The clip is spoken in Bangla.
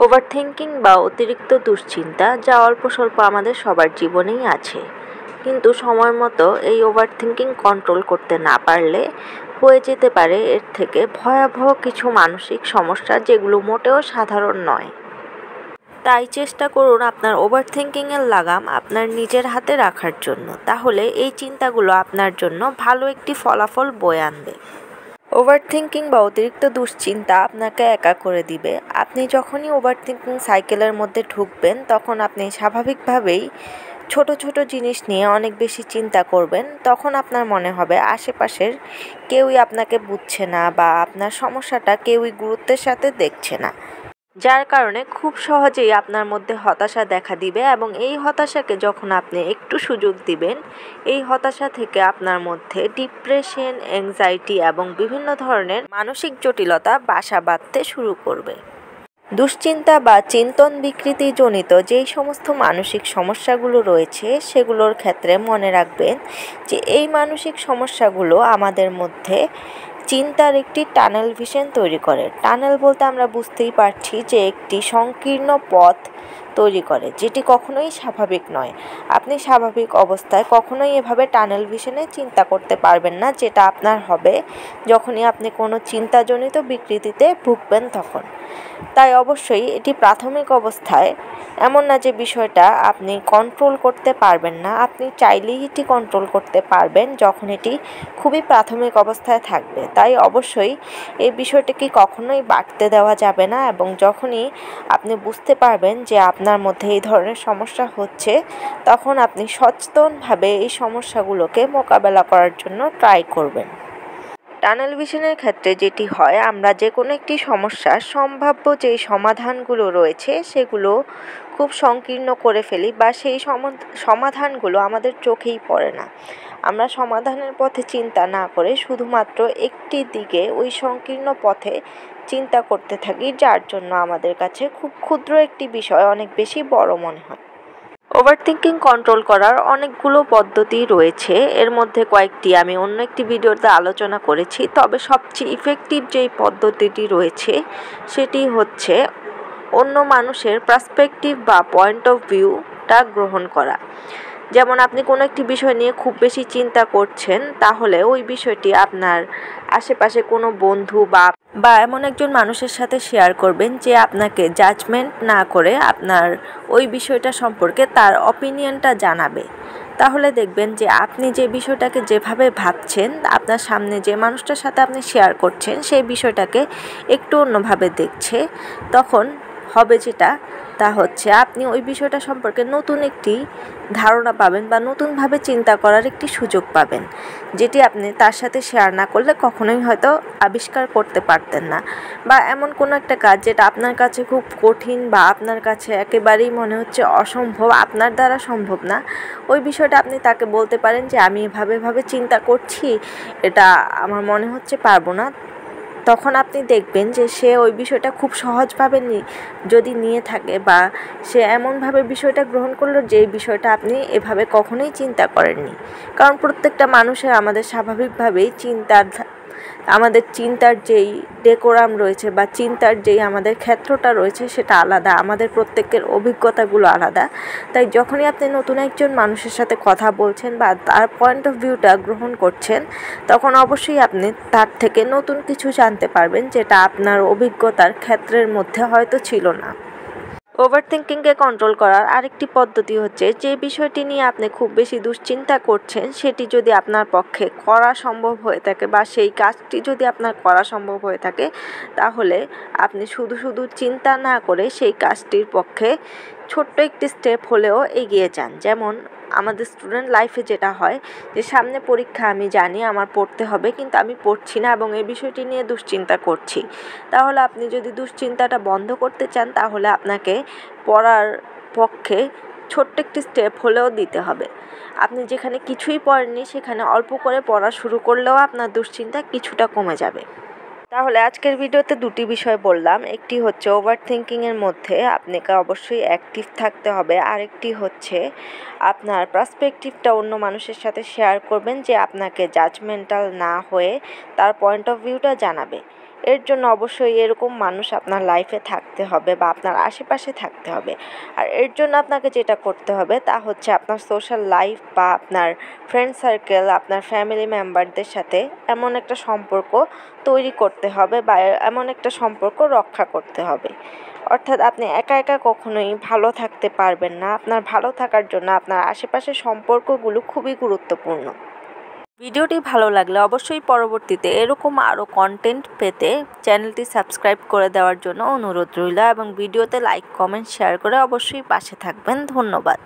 ওভারথিংকিং বা অতিরিক্ত দুশ্চিন্তা যা অল্প স্বল্প আমাদের সবার জীবনেই আছে, কিন্তু সময় মতো এই ওভারথিংকিং কন্ট্রোল করতে না পারলে হয়ে যেতে পারে এর থেকে ভয়াবহ কিছু মানসিক সমস্যা, যেগুলো মোটেও সাধারণ নয়। তাই চেষ্টা করুন আপনার ওভারথিংকিংয়ের লাগাম আপনার নিজের হাতে রাখার জন্য, তাহলে এই চিন্তাগুলো আপনার জন্য ভালো একটি ফলাফল বয়ে আনবে। ওভারথিংকিং বা অতিরিক্ত দুশ্চিন্তা আপনাকে একা করে দিবে। আপনি যখনই ওভারথিংকিং সাইকেলের মধ্যে ঢুকবেন, তখন আপনি স্বাভাবিকভাবেই ছোট ছোট জিনিস নিয়ে অনেক বেশি চিন্তা করবেন। তখন আপনার মনে হবে আশেপাশের কেউই আপনাকে বুঝছে না বা আপনার সমস্যাটা কেউই গুরুত্বের সাথে দেখছে না, যার কারণে খুব সহজেই আপনার মধ্যে হতাশা দেখা দিবে। এবং এই হতাশাকে যখন আপনি একটু সুযোগ দিবেন, এই হতাশা থেকে আপনার মধ্যে ডিপ্রেশন, অ্যাংজাইটি এবং বিভিন্ন ধরনের মানসিক জটিলতা বাসা বাঁধতে শুরু করবে। দুশ্চিন্তা বা চিন্তন বিকৃতিজনিত যেই সমস্ত মানসিক সমস্যাগুলো রয়েছে, সেগুলোর ক্ষেত্রে মনে রাখবেন যে এই মানসিক সমস্যাগুলো আমাদের মধ্যে চিন্তার একটি টানেল ভিশন তৈরি করে। টানেল বলতে আমরা বুঝতেই পারছি যে একটি সংকীর্ণ পথ তৈরি করে, যেটি কখনোই স্বাভাবিক নয়। আপনি স্বাভাবিক অবস্থায় কখনোই এভাবে টানেল ভিশনে চিন্তা করতে পারবেন না, যেটা আপনার হবে যখনই আপনি কোনো চিন্তাজনিত বিকৃতিতে ভুগবেন তখন। তাই অবশ্যই এটি প্রাথমিক অবস্থায় এমন না যে বিষয়টা আপনি কন্ট্রোল করতে পারবেন না। আপনি চাইলেই এটি কন্ট্রোল করতে পারবেন যখন এটি খুবই প্রাথমিক অবস্থায় থাকবে। তাই অবশ্যই এই বিষয়টিকে কখনোই বাড়তে দেওয়া যাবে না, এবং যখনই আপনি বুঝতে পারবেন যে আপনার মধ্যে এই ধরনের সমস্যা হচ্ছে, তখন আপনি সচেতনভাবে এই সমস্যাগুলোকে মোকাবেলা করার জন্য ট্রাই করবেন। টানেল ভিশনের ক্ষেত্রে যেটি হয়, আমরা যে কোনো একটি সমস্যার সম্ভাব্য যেই সমাধানগুলো রয়েছে সেগুলো খুব সংকীর্ণ করে ফেলি, বা সেই সমাধানগুলো আমাদের চোখেই পড়ে না। আমরা সমাধানের পথে চিন্তা না করে শুধুমাত্র একটি দিকে ওই সংকীর্ণ পথে চিন্তা করতে থাকি, যার জন্য আমাদের কাছে খুব ক্ষুদ্র একটি বিষয় অনেক বেশি বড় মনে হয়। ওভারথিংকিং কন্ট্রোল করার অনেকগুলো পদ্ধতি রয়েছে, এর মধ্যে কয়েকটি আমি অন্য একটি ভিডিওতে আলোচনা করেছি। তবে সবচেয়ে ইফেক্টিভ যেই পদ্ধতিটি রয়েছে সেটি হচ্ছে অন্য মানুষের পার্সপেক্টিভ বা পয়েন্ট অফ ভিউটা গ্রহণ করা। যেমন আপনি কোনো একটি বিষয় নিয়ে খুব বেশি চিন্তা করছেন, তাহলে ওই বিষয়টি আপনার আশেপাশে কোনো বন্ধু বা এমন একজন মানুষের সাথে শেয়ার করবেন যে আপনাকে জাজমেন্ট না করে আপনার ওই বিষয়টা সম্পর্কে তার অপিনিয়নটা জানাবে। তাহলে দেখবেন যে আপনি যে বিষয়টাকে যেভাবে ভাবছেন, আপনার সামনে যে মানুষটার সাথে আপনি শেয়ার করছেন সেই বিষয়টাকে একটু অন্যভাবে দেখছে। তখন হবে যেটা, তা হচ্ছে আপনি ওই বিষয়টা সম্পর্কে নতুন একটি ধারণা পাবেন বা নতুনভাবে চিন্তা করার একটি সুযোগ পাবেন, যেটি আপনি তার সাথে শেয়ার না করলে কখনোই হয়তো আবিষ্কার করতে পারতেন না। বা এমন কোনো একটা কাজ যেটা আপনার কাছে খুব কঠিন বা আপনার কাছে একেবারেই মনে হচ্ছে অসম্ভব, আপনার দ্বারা সম্ভব না, ওই বিষয়টা আপনি তাকে বলতে পারেন যে আমি এভাবে চিন্তা করছি, এটা আমার মনে হচ্ছে পারবো না। তখন আপনি দেখবেন যে সে ওই বিষয়টা খুব সহজভাবে যদি নিয়ে থাকে, বা সে এমনভাবে বিষয়টা গ্রহণ করলো যে বিষয়টা আপনি এভাবে কখনোই চিন্তা করেননি। কারণ প্রত্যেকটা মানুষের আমাদের স্বাভাবিকভাবেই আমাদের চিন্তার যেই ডেকোরাম রয়েছে বা চিন্তার যেই আমাদের ক্ষেত্রটা রয়েছে সেটা আলাদা, আমাদের প্রত্যেকের অভিজ্ঞতাগুলো আলাদা। তাই যখনই আপনি নতুন একজন মানুষের সাথে কথা বলছেন বা তার পয়েন্ট অফ ভিউটা গ্রহণ করছেন, তখন অবশ্যই আপনি তার থেকে নতুন কিছু জানতে পারবেন, যেটা আপনার অভিজ্ঞতার ক্ষেত্রের মধ্যে হয়তো ছিল না। ওভারথিংকিংকে কন্ট্রোল করার আরেকটি পদ্ধতি হচ্ছে, যে বিষয়টি নিয়ে আপনি খুব বেশি দুশ্চিন্তা করছেন সেটি যদি আপনার পক্ষে করা সম্ভব হয়ে থাকে বা সেই কাজটি যদি আপনার করা সম্ভব হয়ে থাকে, তাহলে আপনি শুধু চিন্তা না করে সেই কাজটির পক্ষে ছোট্ট একটি স্টেপ হলেও এগিয়ে যান। যেমন আমাদের স্টুডেন্ট লাইফে যেটা হয় যে সামনে পরীক্ষা, আমি জানি আমার পড়তে হবে, কিন্তু আমি পড়ছি না এবং এই বিষয়টি নিয়ে দুশ্চিন্তা করছি। তাহলে আপনি যদি দুশ্চিন্তাটা বন্ধ করতে চান, তাহলে আপনাকে পড়ার পক্ষে ছোট্ট একটি স্টেপ হলেও দিতে হবে। আপনি যেখানে কিছুই পড়েননি সেখানে অল্প করে পড়া শুরু করলেও আপনার দুশ্চিন্তা কিছুটা কমে যাবে। তাহলে আজকের ভিডিওতে দুটি বিষয় বললাম, একটি হচ্ছে ওভারথিংকিংয়ের মধ্যে আপনাকে অবশ্যই অ্যাক্টিভ থাকতে হবে, আরেকটি হচ্ছে আপনার পার্সপেক্টিভটা অন্য মানুষের সাথে শেয়ার করবেন যে আপনাকে জাজমেন্টাল না হয়ে তার পয়েন্ট অফ ভিউটা জানাবে। এর জন্য অবশ্যই এরকম মানুষ আপনার লাইফে থাকতে হবে বা আপনার আশেপাশে থাকতে হবে। আর এর জন্য আপনাকে যেটা করতে হবে তা হচ্ছে আপনার সোশ্যাল লাইফ বা আপনার ফ্রেন্ড সার্কেল, আপনার ফ্যামিলি মেম্বারদের সাথে এমন একটা সম্পর্ক তৈরি করতে হবে বা এমন একটা সম্পর্ক রক্ষা করতে হবে। অর্থাৎ আপনি একা একা কখনোই ভালো থাকতে পারবেন না। আপনার ভালো থাকার জন্য আপনার আশেপাশের সম্পর্কগুলো খুবই গুরুত্বপূর্ণ। ভিডিওটি ভালো লাগলে অবশ্যই পরবর্তীতে এরকম আরও কন্টেন্ট পেতে চ্যানেলটি সাবস্ক্রাইব করে দেওয়ার জন্য অনুরোধ রইল এবং ভিডিওতে লাইক, কমেন্ট, শেয়ার করে অবশ্যই পাশে থাকবেন। ধন্যবাদ।